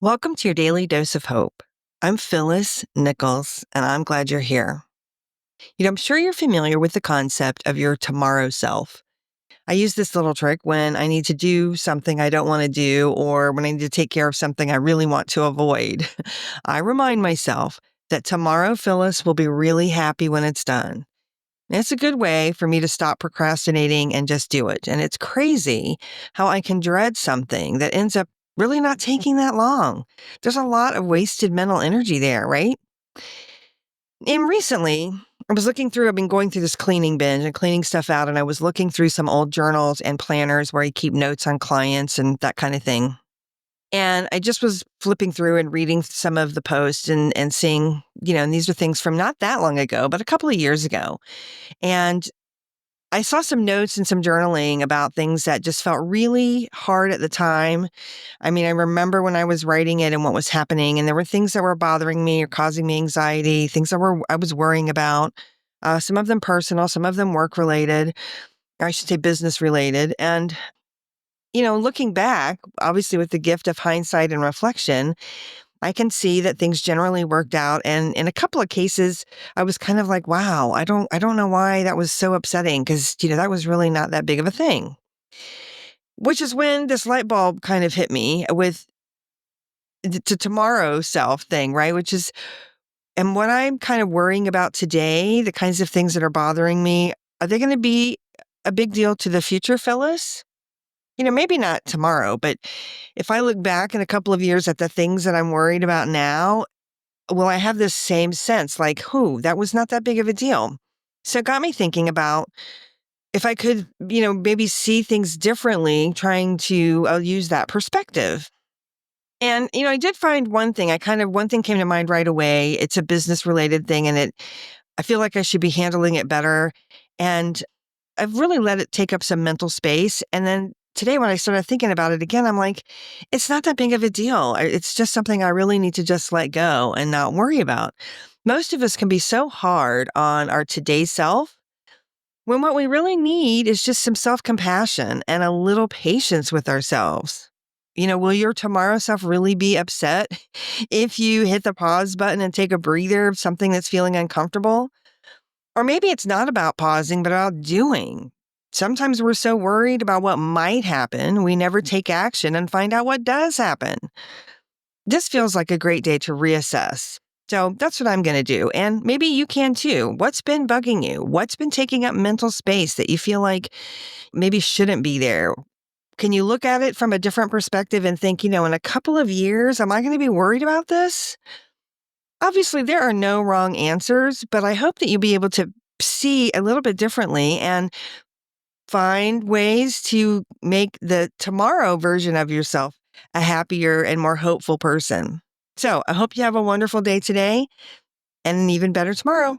Welcome to your daily dose of hope. I'm Phyllis Nichols, and I'm glad you're here. I'm sure you're familiar with the concept of your tomorrow self. I use this little trick when I need to do something I don't want to do or when I need to take care of something I really want to avoid. I remind myself that tomorrow Phyllis will be really happy when it's done. It's a good way for me to stop procrastinating and just do it. And it's crazy how I can dread something that ends up really not taking that long. There's a lot of wasted mental energy there, right? And recently, I've been going through this cleaning binge and cleaning stuff out, and I was looking through some old journals and planners where I keep notes on clients and that kind of thing. And I just was flipping through and reading some of the posts and seeing, and these are things from not that long ago, but a couple of years ago. And I saw some notes and some journaling about things that just felt really hard at the time. I mean, I remember when I was writing it and what was happening, and there were things that were bothering me or causing me anxiety, things I was worrying about. Some of them personal, some of them work related, or I should say business related. And looking back, obviously with the gift of hindsight and reflection, I can see that things generally worked out. And in a couple of cases, I was kind of like, wow, I don't know why that was so upsetting because, that was really not that big of a thing. Which is when this light bulb kind of hit me with the tomorrow self thing, right? And what I'm kind of worrying about today, the kinds of things that are bothering me, are they going to be a big deal to the future, Phyllis? Maybe not tomorrow, but if I look back in a couple of years at the things that I'm worried about now, will I have this same sense like, that was not that big of a deal. So it got me thinking about if I could, maybe see things differently, trying to use that perspective. And, I did find one thing came to mind right away. It's a business related thing and I feel like I should be handling it better. And I've really let it take up some mental space. And then today when I started thinking about it again, I'm like, it's not that big of a deal. It's just something I really need to just let go and not worry about. Most of us can be so hard on our today self when what we really need is just some self-compassion and a little patience with ourselves. Will your tomorrow self really be upset if you hit the pause button and take a breather of something that's feeling uncomfortable? Or maybe it's not about pausing, but about doing. Sometimes we're so worried about what might happen, we never take action and find out what does happen. This feels like a great day to reassess. So that's what I'm going to do. And maybe you can too. What's been bugging you? What's been taking up mental space that you feel like maybe shouldn't be there? Can you look at it from a different perspective and think, in a couple of years, am I going to be worried about this? Obviously, there are no wrong answers, but I hope that you'll be able to see a little bit differently and find ways to make the tomorrow version of yourself a happier and more hopeful person. So I hope you have a wonderful day today and an even better tomorrow.